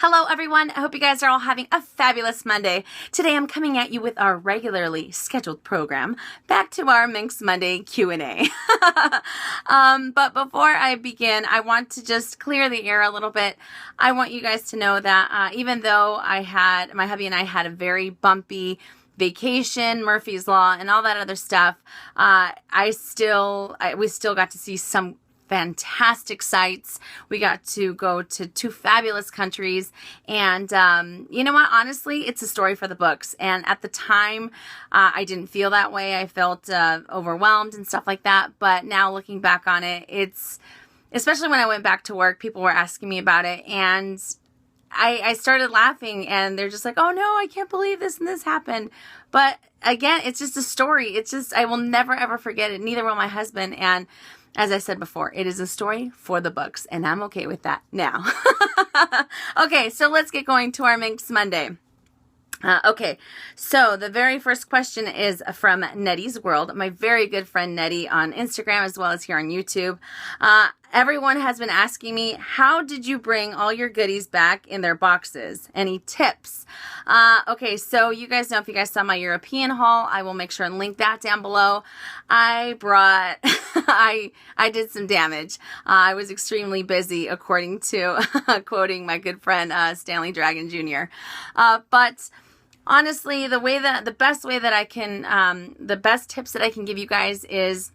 Hello everyone, I hope you guys are all having a fabulous Monday. Today I'm coming at you with our regularly scheduled program, back to our Minks Monday Q&A. But before I begin, I want to just clear the air a little bit. I want you guys to know that even though my hubby and I had a very bumpy vacation, Murphy's Law, and all that other stuff, we still got to see some fantastic sights. We got to go to 2 fabulous countries, and you know what, honestly, it's a story for the books. And at the time, I didn't feel that way. I felt overwhelmed and stuff like that, but now looking back on it, it's, especially when I went back to work, people were asking me about it, and I started laughing, and they're just like, oh no, I can't believe this and this happened. But again, it's just a story. It's just, I will never ever forget it. Neither will my husband. And as I said before, it is a story for the books, and I'm okay with that now. Okay, so let's get going to our Minks Monday. Okay, so the very first question is from Nettie's World, my very good friend Nettie on Instagram as well as here on YouTube. Everyone has been asking me, how did you bring all your goodies back in their boxes? Any tips? Okay, so you guys know, if you guys saw my European haul, I will make sure and link that down below. I did some damage. I was extremely busy, according to quoting my good friend Stanley Dragon Jr. But honestly, the best tips that I can give you guys is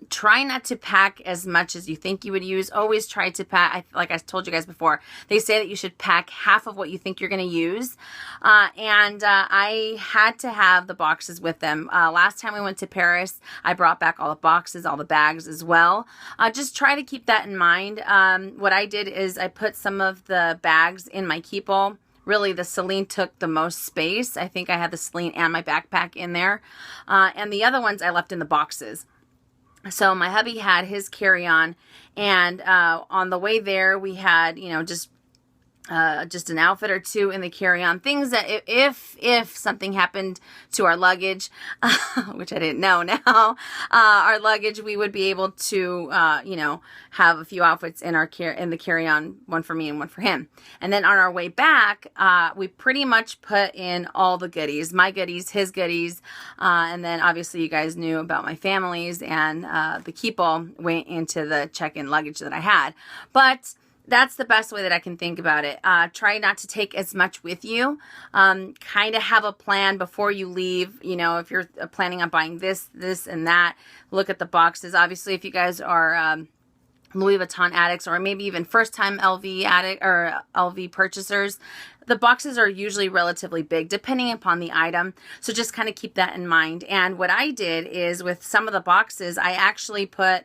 try not to pack as much as you think you would use. Always try to pack, like I told you guys before, they say that you should pack half of what you think you're going to use. I had to have the boxes with them. Last time we went to Paris, I brought back all the boxes, all the bags as well. Just try to keep that in mind. What I did is I put some of the bags in my keep-all. Really, the Celine took the most space. I think I had the Celine and my backpack in there. And the other ones I left in the boxes. So my hubby had his carry-on, and on the way there we had, you know, just an outfit or two in the carry-on. Things that if something happened to our luggage, which I didn't know now, our luggage, we would be able to, you know, have a few outfits in the carry-on, one for me and one for him. And then on our way back, we pretty much put in all the goodies, my goodies, his goodies, and then obviously you guys knew about my family's, and the keep-all went into the check-in luggage that I had. But that's the best way that I can think about it. Try not to take as much with you. Kind of have a plan before you leave. You know, if you're planning on buying this, and that, look at the boxes. Obviously, if you guys are Louis Vuitton addicts, or maybe even first-time LV addict or LV purchasers, the boxes are usually relatively big, depending upon the item. So just kind of keep that in mind. And what I did is, with some of the boxes, I actually put,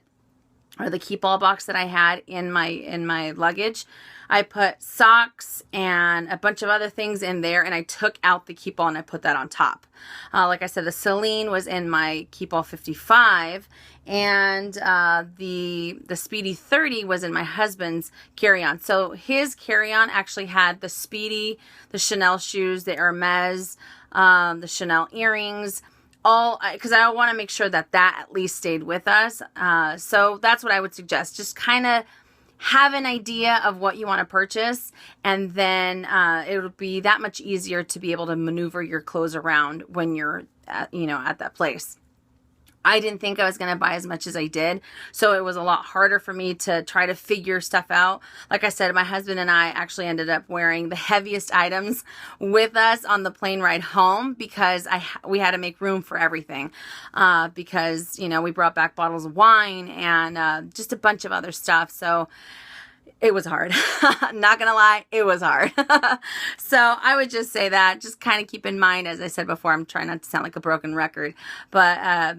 or the keep-all box that I had in my luggage, I put socks and a bunch of other things in there, and I took out the keep-all and I put that on top. Like I said, the Celine was in my keep-all 55, and the Speedy 30 was in my husband's carry-on. So his carry-on actually had the Speedy, the Chanel shoes, the Hermes, the Chanel earrings, all, because I want to make sure that at least stayed with us. So that's what I would suggest. Just kind of have an idea of what you want to purchase, and then it'll be that much easier to be able to maneuver your clothes around when you're at that place. I didn't think I was going to buy as much as I did, so it was a lot harder for me to try to figure stuff out. Like I said, my husband and I actually ended up wearing the heaviest items with us on the plane ride home, because we had to make room for everything, because, you know, we brought back bottles of wine and just a bunch of other stuff. So it was hard. Not gonna lie, it was hard. So I would just say that, just kind of keep in mind, as I said before, I'm trying not to sound like a broken record, but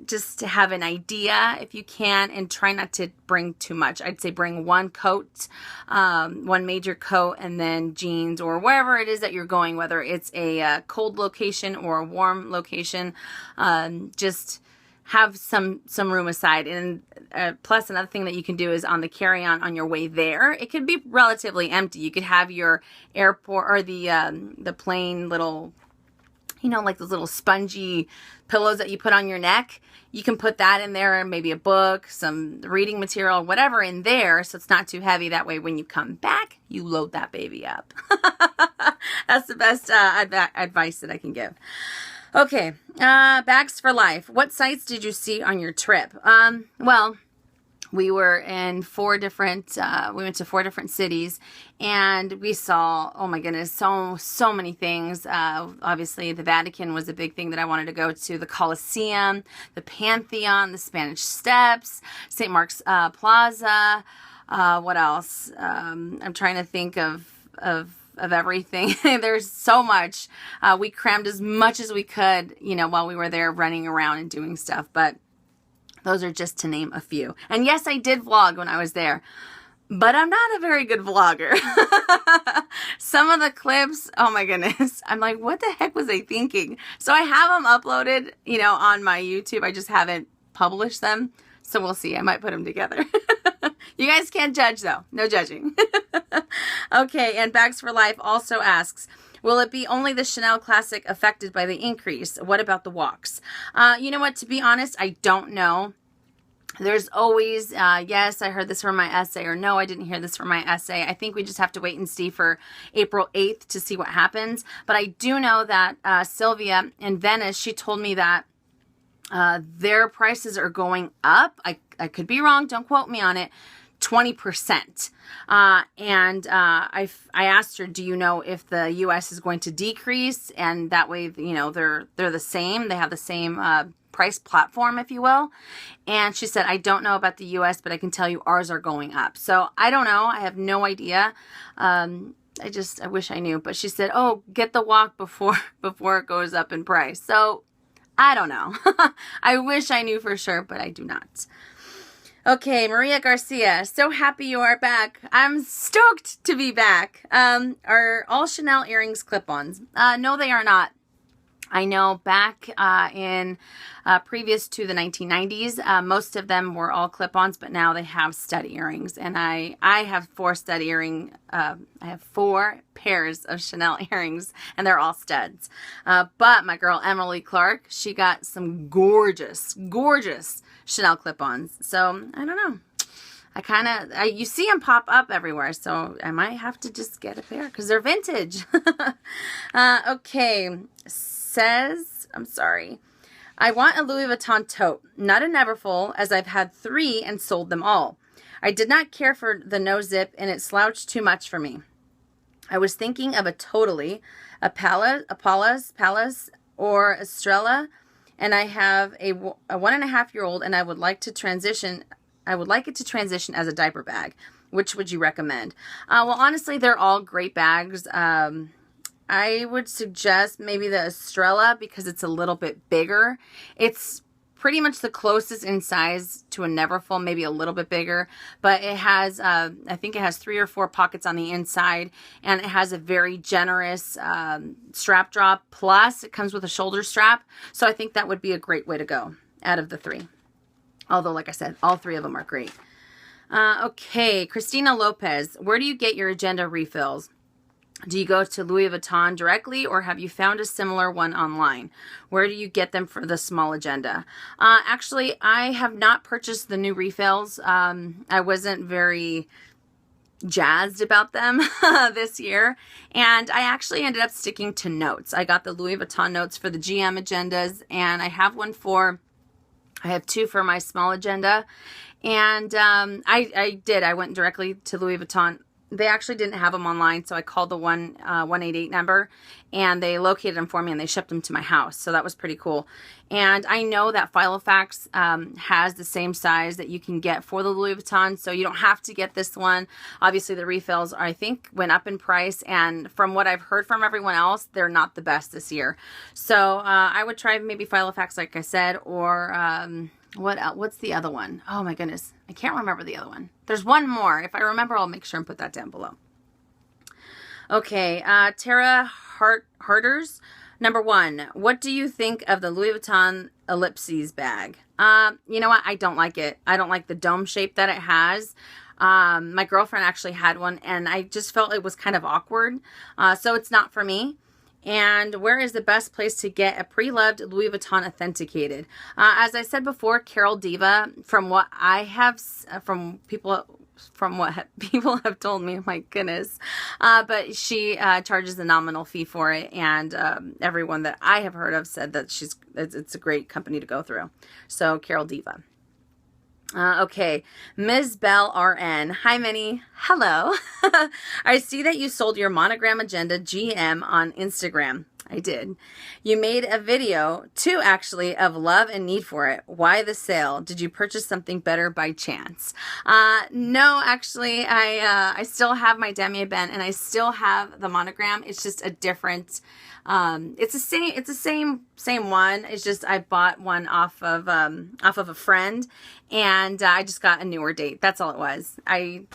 just to have an idea if you can, and try not to bring too much. I'd say bring one coat, one major coat, and then jeans, or wherever it is that you're going, whether it's a cold location or a warm location. Just have some room aside. And plus, another thing that you can do is, on the carry-on on your way there, it could be relatively empty. You could have your airport, or the plane little you know, like those little spongy pillows that you put on your neck. You can put that in there, maybe a book, some reading material, whatever in there, so it's not too heavy. That way when you come back, you load that baby up. That's the best advice that I can give. Okay, bags for life. What sights did you see on your trip? Well, we were in we went to 4 different cities, and we saw, oh my goodness, so many things. Obviously, the Vatican was a big thing that I wanted to go to. The Colosseum, the Pantheon, the Spanish Steps, St. Mark's Plaza. What else? I'm trying to think of everything. There's so much. We crammed as much as we could, you know, while we were there running around and doing stuff, but those are just to name a few. And yes, I did vlog when I was there, but I'm not a very good vlogger. Some of the clips, oh my goodness, I'm like, what the heck was I thinking? So I have them uploaded, you know, on my YouTube. I just haven't published them. So we'll see. I might put them together. You guys can't judge though. No judging. Okay, and Bags for Life also asks, will it be only the Chanel Classic affected by the increase? What about the walks? You know what? To be honest, I don't know. There's always, yes, I heard this from my essay, or no, I didn't hear this from my essay. I think we just have to wait and see for April 8th to see what happens. But I do know that Sylvia in Venice, she told me that their prices are going up. I could be wrong. Don't quote me on it. 20%. And I asked her, do you know if the U.S. is going to decrease? And that way, you know, they're the same. They have the same price platform, if you will. And she said, I don't know about the U.S., but I can tell you ours are going up. So I don't know. I have no idea. I wish I knew. But she said, oh, get the walk before it goes up in price. So I don't know. I wish I knew for sure, but I do not. Okay, Maria Garcia, so happy you are back. I'm stoked to be back. Are all Chanel earrings clip-ons? No, they are not. I know back in previous to the 1990s, most of them were all clip-ons, but now they have stud earrings. And I have 4 stud earring, I have 4 pairs of Chanel earrings, and they're all studs. But my girl Emily Clark, she got some gorgeous, gorgeous Chanel clip-ons. So I don't know. You see them pop up everywhere, so I might have to just get a pair because they're vintage. Okay, I'm sorry. I want a Louis Vuitton tote, not a Neverfull, as I've had 3 and sold them all. I did not care for the no zip, and it slouched too much for me. I was thinking of a Totally, a Palace, or Estrella, and I have a 1.5-year-old, and I would like it to transition as a diaper bag. Which would you recommend? Well, honestly, they're all great bags. I would suggest maybe the Estrella because it's a little bit bigger. It's pretty much the closest in size to a Neverfull, maybe a little bit bigger, but it has, I think it has 3 or 4 pockets on the inside, and it has a very generous strap drop, plus it comes with a shoulder strap, so I think that would be a great way to go out of the 3. Although, like I said, all 3 of them are great. Okay, Christina Lopez, where do you get your agenda refills? Do you go to Louis Vuitton directly, or have you found a similar one online? Where do you get them for the small agenda? Actually, I have not purchased the new refills. I wasn't very jazzed about them this year, and I actually ended up sticking to notes. I got the Louis Vuitton notes for the GM agendas, and I have 2 for my small agenda, and I went directly to Louis Vuitton. They actually didn't have them online, so I called the 188 number, and they located them for me, and they shipped them to my house. So that was pretty cool. And I know that Filofax has the same size that you can get for the Louis Vuitton, so you don't have to get this one. Obviously, the refills, I think, went up in price, and from what I've heard from everyone else, they're not the best this year. So I would try maybe Filofax, like I said, or what's the other one? Oh my goodness, I can't remember the other one. There's one more. If I remember, I'll make sure and put that down below. Okay, Tara Harters. Number 1, what do you think of the Louis Vuitton Ellipses bag? You know what? I don't like it. I don't like the dome shape that it has. My girlfriend actually had one, and I just felt it was kind of awkward. So it's not for me. And where is the best place to get a pre-loved Louis Vuitton authenticated? As I said before, Carol Diva, from what people have told me, my goodness, but she charges a nominal fee for it, and everyone that I have heard of said that it's a great company to go through. So Carol Diva. Okay, Ms. Bell RN. Hi, Minnie. Hello. I see that you sold your Monogram Agenda GM on Instagram. I did. You made a video, too, actually, of love and need for it. Why the sale? Did you purchase something better by chance? No, actually, I still have my Demi Ben, and I still have the Monogram. It's just a different. It's the same one. It's just I bought one off of a friend, and I just got a newer date. That's all it was. I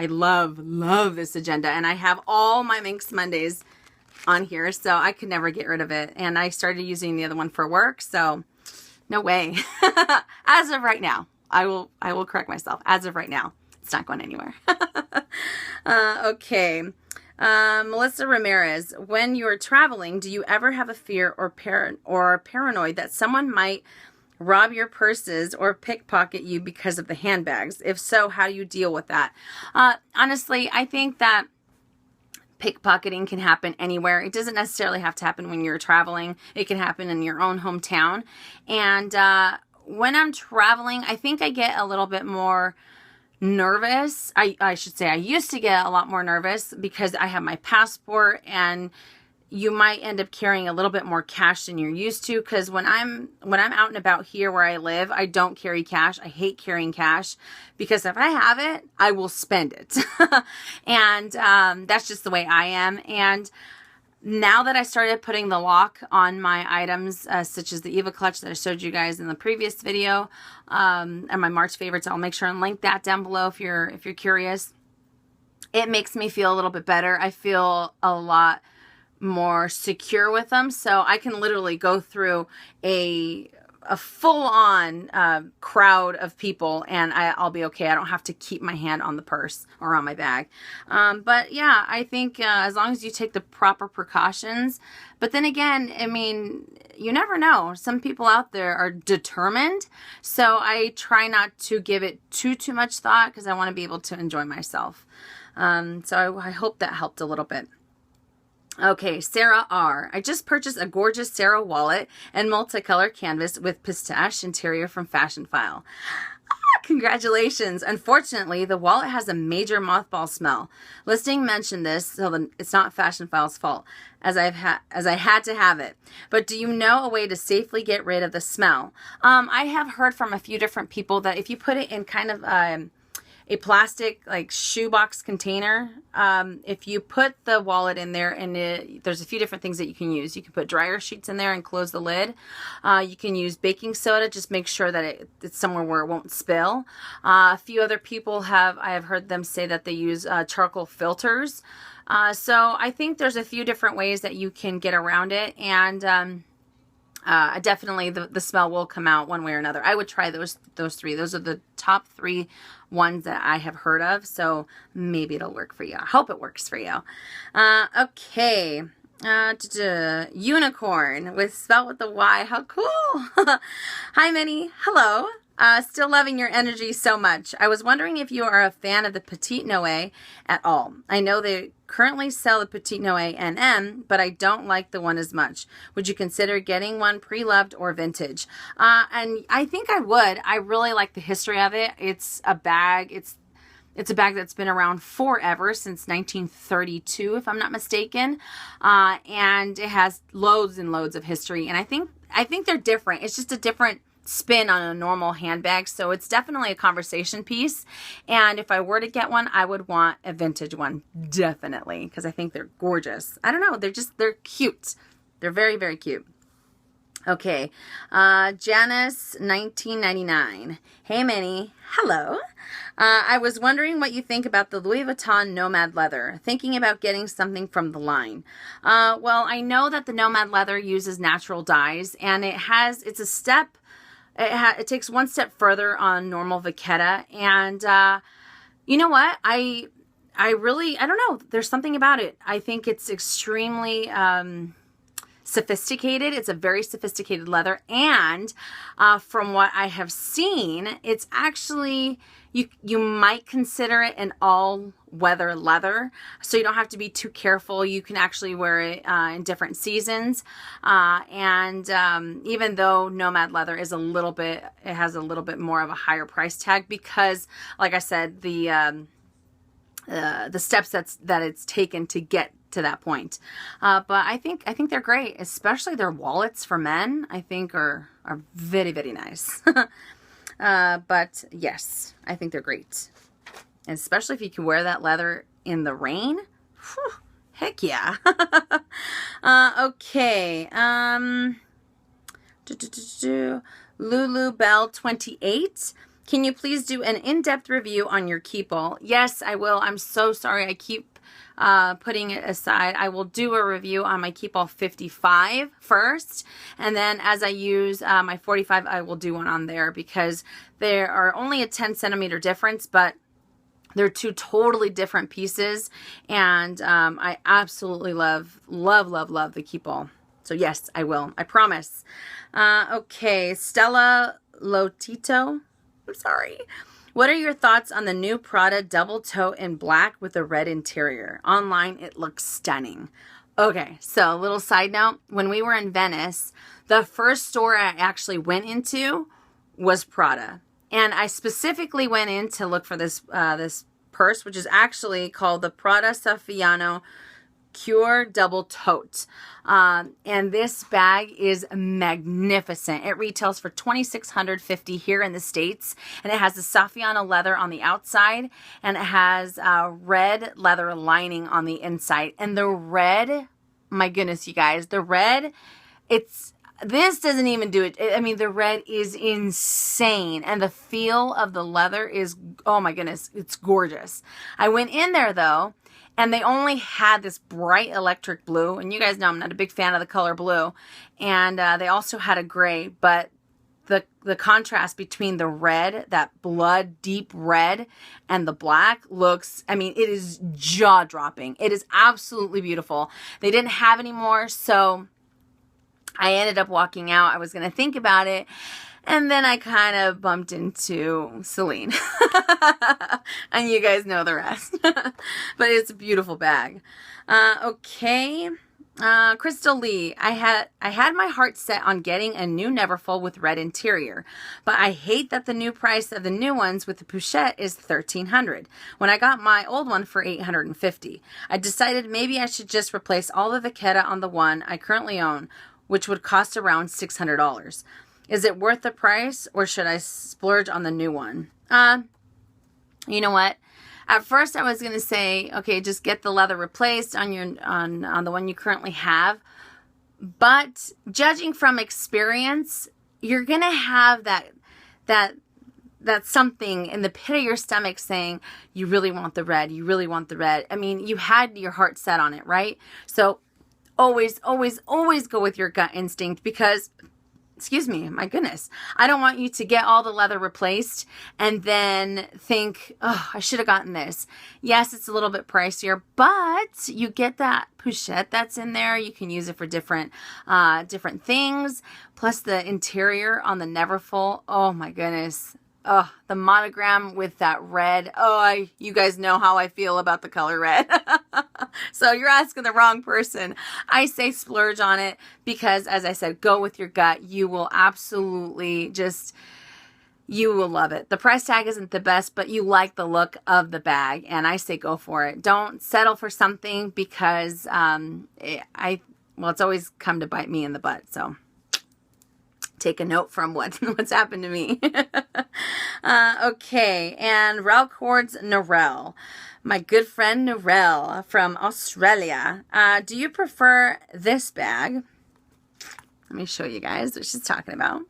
love this agenda, and I have all my Minks Mondays on here, so I could never get rid of it. And I started using the other one for work, so no way. As of right now, I will correct myself. As of right now, it's not going anywhere. Okay. Melissa Ramirez, when you're traveling, do you ever have a fear or paranoid that someone might rob your purses or pickpocket you because of the handbags? If so, how do you deal with that? Honestly, I think that pickpocketing can happen anywhere. It doesn't necessarily have to happen when you're traveling. It can happen in your own hometown. And when I'm traveling, I think I get a little bit more nervous. I should say I used to get a lot more nervous because I have my passport, and you might end up carrying a little bit more cash than you're used to, because when I'm out and about here where I live, I don't carry cash. I hate carrying cash because if I have it, I will spend it. And that's just the way I am. And now that I started putting the lock on my items, such as the Eva clutch that I showed you guys in the previous video, and my March favorites, I'll make sure and link that down below if you're curious. It makes me feel a little bit better. I feel a lot more secure with them, so I can literally go through a full-on crowd of people, and I'll be okay. I don't have to keep my hand on the purse or on my bag. But yeah, I think as long as you take the proper precautions. But then again, I mean, you never know. Some people out there are determined, so I try not to give it too much thought because I want to be able to enjoy myself. So I hope that helped a little bit. Okay, Sarah R. I just purchased a gorgeous Sarah wallet and multicolor canvas with pistache interior from Fashion File. Congratulations. Unfortunately, the wallet has a major mothball smell. Listing mentioned this, so it's not Fashion File's fault, as I had to have it. But do you know a way to safely get rid of the smell? I have heard from a few different people that if you put it in kind of a plastic like shoebox container, if you put the wallet in there, and there's a few different things that you can use. You can put dryer sheets in there and close the lid. You can use baking soda, just make sure that it's somewhere where it won't spill. A few other people I have heard them say that they use charcoal filters. So I think there's a few different ways that you can get around it, and definitely the smell will come out one way or another. I would try those three. Those are the top 3 ones that I have heard of, so maybe it'll work for you. I hope it works for you. Okay. Unicorn spelled with the Y. How cool. Hi, Minnie. Hello. Still loving your energy so much. I was wondering if you are a fan of the Petite Noe at all. I know they currently sell the Petite Noe NM, but I don't like the one as much. Would you consider getting one pre-loved or vintage? And I think I would. I really like the history of it. It's a bag. It's a bag that's been around forever, since 1932, if I'm not mistaken. And it has loads and loads of history. And I think they're different. It's just a different spin on a normal handbag, so it's definitely a conversation piece. And if I were to get one, I would want a vintage one, definitely, because I think they're gorgeous. I don't know, they're cute. They're very, very cute. Okay, Janice 1999. Hey, Minnie. Hello. I was wondering what you think about the Louis Vuitton Nomad leather. Thinking about getting something from the line. Well, I know that the Nomad leather uses natural dyes, and it's a step. It takes one step further on normal Vachetta, and you know what? I don't know. There's something about it. I think it's extremely sophisticated. It's a very sophisticated leather. And from what I have seen, it's actually, you might consider it an all-weather leather. So you don't have to be too careful. You can actually wear it in different seasons. And even though Nomad leather is it has a little bit more of a higher price tag because, like I said, the steps that it's taken to get to that point. But I think they're great, especially their wallets for men, I think are very, very nice. But yes, I think they're great. And especially if you can wear that leather in the rain. Whew, heck yeah. Okay. Lulu Bell 28. Can you please do an in-depth review on your keep all? Yes, I will. I'm so sorry. I keep putting it aside. I will do a review on my keep all 55 first. And then as I use my 45, I will do one on there because there are only a 10 centimeter difference, but they're two totally different pieces. And I absolutely love the keep all. So yes, I will. I promise. Okay. Stella Lotito. I'm sorry. What are your thoughts on the new Prada double toe in black with a red interior? Online, it looks stunning. Okay, so a little side note. When we were in Venice, the first store I actually went into was Prada. And I specifically went in to look for this this purse, which is actually called the Prada Saffiano Cure Double Tote. And this bag is magnificent. It retails for $2,650 here in the States. And it has the Saffiano leather on the outside. And it has red leather lining on the inside. And the red, my goodness, you guys, the red, this doesn't even do it. I mean, the red is insane. And the feel of the leather is, oh my goodness, it's gorgeous. I went in there though, and they only had this bright electric blue. And you guys know I'm not a big fan of the color blue. And they also had a gray. But the contrast between the red, that blood deep red, and the black looks, I mean, it is jaw-dropping. It is absolutely beautiful. They didn't have any more, so I ended up walking out. I was going to think about it. And then I kind of bumped into Celine. And you guys know the rest. But it's a beautiful bag. Okay. Crystal Lee, I had my heart set on getting a new Neverfull with red interior, but I hate that the new price of the new ones with the pochette is $1,300 when I got my old one for $850. I decided maybe I should just replace all the vachetta on the one I currently own, which would cost around $600. Is it worth the price, or should I splurge on the new one? You know what? At first I was going to say, okay, just get the leather replaced on the one you currently have. But judging from experience, you're going to have that something in the pit of your stomach saying, you really want the red, you really want the red. I mean, you had your heart set on it, right? So always, always, always go with your gut instinct because, excuse me, my goodness, I don't want you to get all the leather replaced and then think, oh, I should have gotten this. Yes, it's a little bit pricier, but you get that pochette that's in there. You can use it for different things. Plus the interior on the Neverfull. Oh my goodness. Oh, the monogram with that red. Oh, you guys know how I feel about the color red. So you're asking the wrong person. I say splurge on it because, as I said, go with your gut. You will absolutely you will love it. The price tag isn't the best, but you like the look of the bag, and I say go for it. Don't settle for something because it's always come to bite me in the butt, so take a note from what's happened to me. Okay, and Ralcords Norel. My good friend Norel from Australia. Do you prefer this bag? Let me show you guys what she's talking about.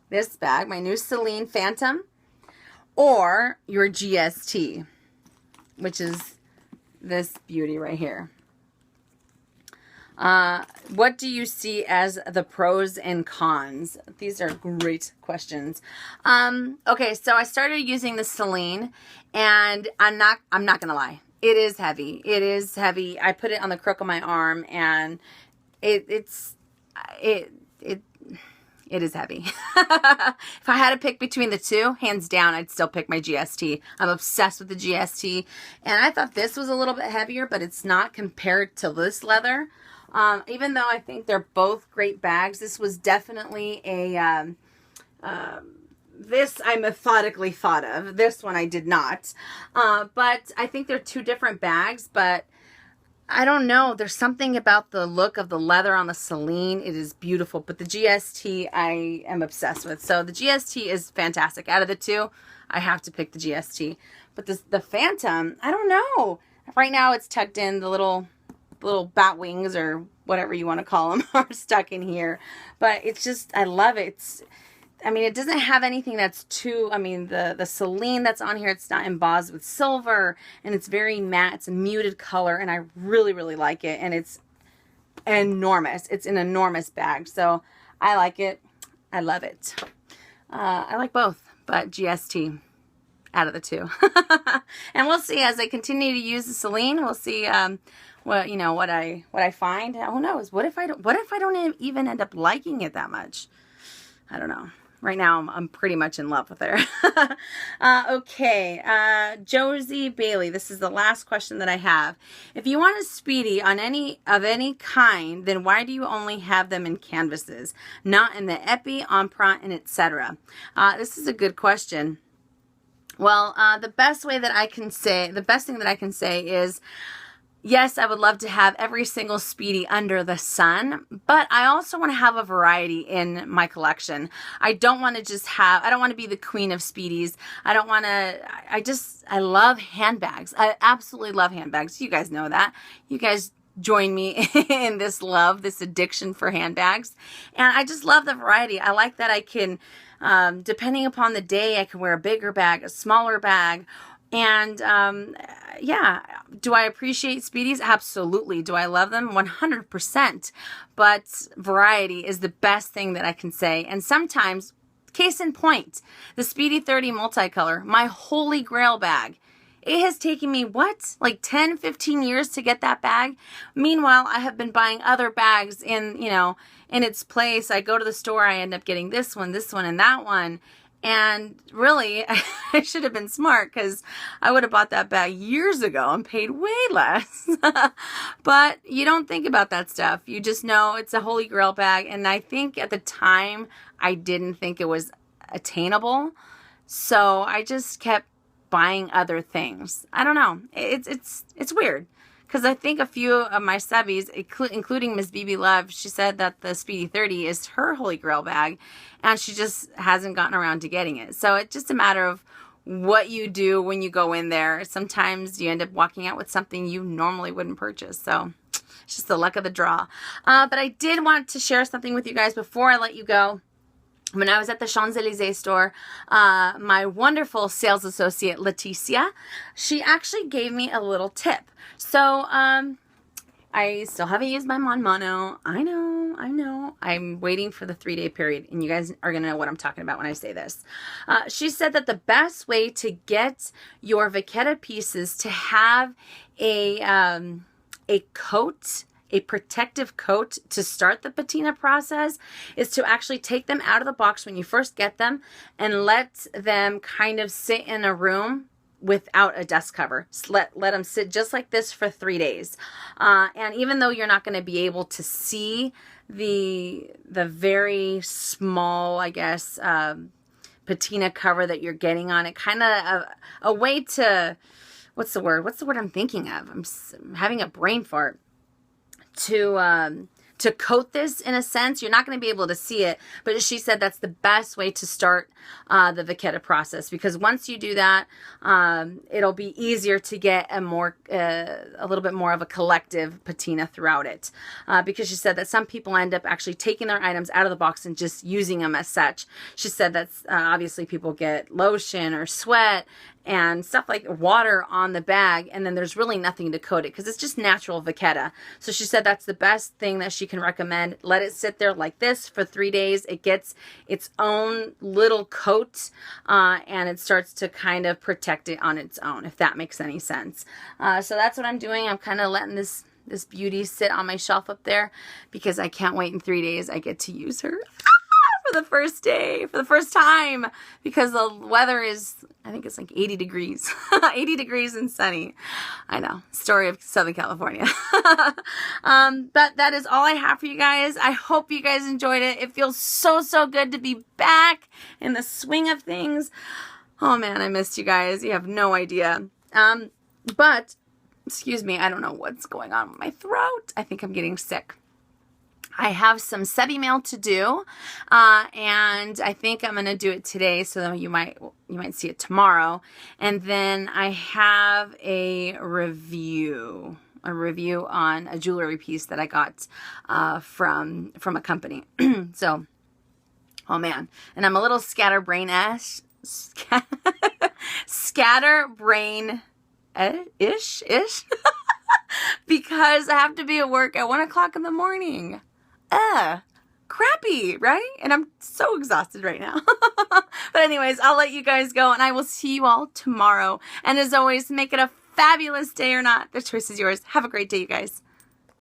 This bag, my new Celine Phantom, or your GST, which is this beauty right here. What do you see as the pros and cons? These are great questions. Okay, so I started using the Celine, and I'm not gonna lie. It is heavy. It is heavy. I put it on the crook of my arm, and it's it is heavy. If I had to pick between the two, hands down, I'd still pick my GST. I'm obsessed with the GST. And I thought this was a little bit heavier, but it's not compared to this leather. Even though I think they're both great bags, this was definitely a, this I methodically thought of. This one I did not. But I think they're two different bags, but I don't know. There's something about the look of the leather on the Celine. It is beautiful. But the GST I am obsessed with. So the GST is fantastic. Out of the two, I have to pick the GST. But the Phantom, I don't know. Right now it's tucked in. The little bat wings or whatever you want to call them are stuck in here. But it's just, I love it. I mean, it doesn't have anything that's too, I mean, the Celine that's on here, it's not embossed with silver, and it's very matte. It's a muted color, and I really, really like it, and it's enormous. It's an enormous bag, so I like it. I love it. I like both, but GST out of the two. And we'll see as I continue to use the Celine. We'll see what I find. Who knows? What if I don't even end up liking it that much? I don't know. Right now, I'm pretty much in love with her. Okay, Josie Bailey. This is the last question that I have. If you want a Speedy on any kind, then why do you only have them in canvases, not in the Epi, Emprunt, and etc.? This is a good question. Well, the best thing that I can say is, yes, I would love to have every single Speedy under the sun, but I also want to have a variety in my collection. I don't want to be the queen of Speedies. I love handbags. I absolutely love handbags. You guys know that. You guys join me in this addiction for handbags. And I just love the variety. I like that I can, depending upon the day, I can wear a bigger bag, a smaller bag. And, yeah, do I appreciate Speedies? Absolutely. Do I love them? 100%. But variety is the best thing that I can say. And sometimes, case in point, the Speedy 30 multicolor, my holy grail bag. It has taken me, like 10, 15 years to get that bag. Meanwhile, I have been buying other bags in its place. I go to the store, I end up getting this one, and that one. And really, I should have been smart because I would have bought that bag years ago and paid way less. But you don't think about that stuff. You just know it's a holy grail bag. And I think at the time, I didn't think it was attainable. So I just kept buying other things. I don't know. It's weird. Because I think a few of my subbies, including Miss BB Love, she said that the Speedy 30 is her holy grail bag, and she just hasn't gotten around to getting it. So it's just a matter of what you do when you go in there. Sometimes you end up walking out with something you normally wouldn't purchase. So it's just the luck of the draw. But I did want to share something with you guys before I let you go. When I was at the Champs-Élysées store, my wonderful sales associate, Leticia, she actually gave me a little tip. So, I still haven't used my Mon Mono. I know. I'm waiting for the 3-day period, and you guys are going to know what I'm talking about when I say this. She said that the best way to get your Vachetta pieces to have a coat, a protective coat to start the patina process is to actually take them out of the box when you first get them and let them kind of sit in a room without a dust cover. Just let them sit just like this for 3 days. And even though you're not going to be able to see the very small, I guess, patina cover that you're getting on it, kind of a way to, what's the word I'm thinking of? I'm having a brain fart. To coat this in a sense. You're not going to be able to see it, but she said that's the best way to start the Vachetta process, because once you do that, it'll be easier to get a little bit more of a collective patina throughout it. Because she said that some people end up actually taking their items out of the box and just using them as such. She said that's obviously people get lotion or sweat and stuff like water on the bag, and then there's really nothing to coat it because it's just natural Vachetta. So she said that's the best thing that she can recommend. Let it sit there like this for 3 days. It gets its own little coat, and it starts to kind of protect it on its own, if that makes any sense. So that's what I'm doing. I'm kind of letting this this beauty sit on my shelf up there because I can't wait in 3 days. I get to use her for the first day, for the first time, because the weather is, I think it's like 80 degrees, 80 degrees and sunny. I know, story of Southern California. But that is all I have for you guys. I hope you guys enjoyed it. It feels so, so good to be back in the swing of things. Oh man, I missed you guys. You have no idea. But, excuse me, I don't know what's going on with my throat. I think I'm getting sick. I have some sub email to do, and I think I'm going to do it today, so you might see it tomorrow. And then I have a review on a jewelry piece that I got from a company. So, oh man, and I'm a little scatterbrain-ish, scatterbrain-ish, because I have to be at work at 1 o'clock in the morning. Crappy, right? And I'm so exhausted right now. But anyways, I'll let you guys go, and I will see you all tomorrow. And as always, make it a fabulous day or not. The choice is yours. Have a great day, you guys.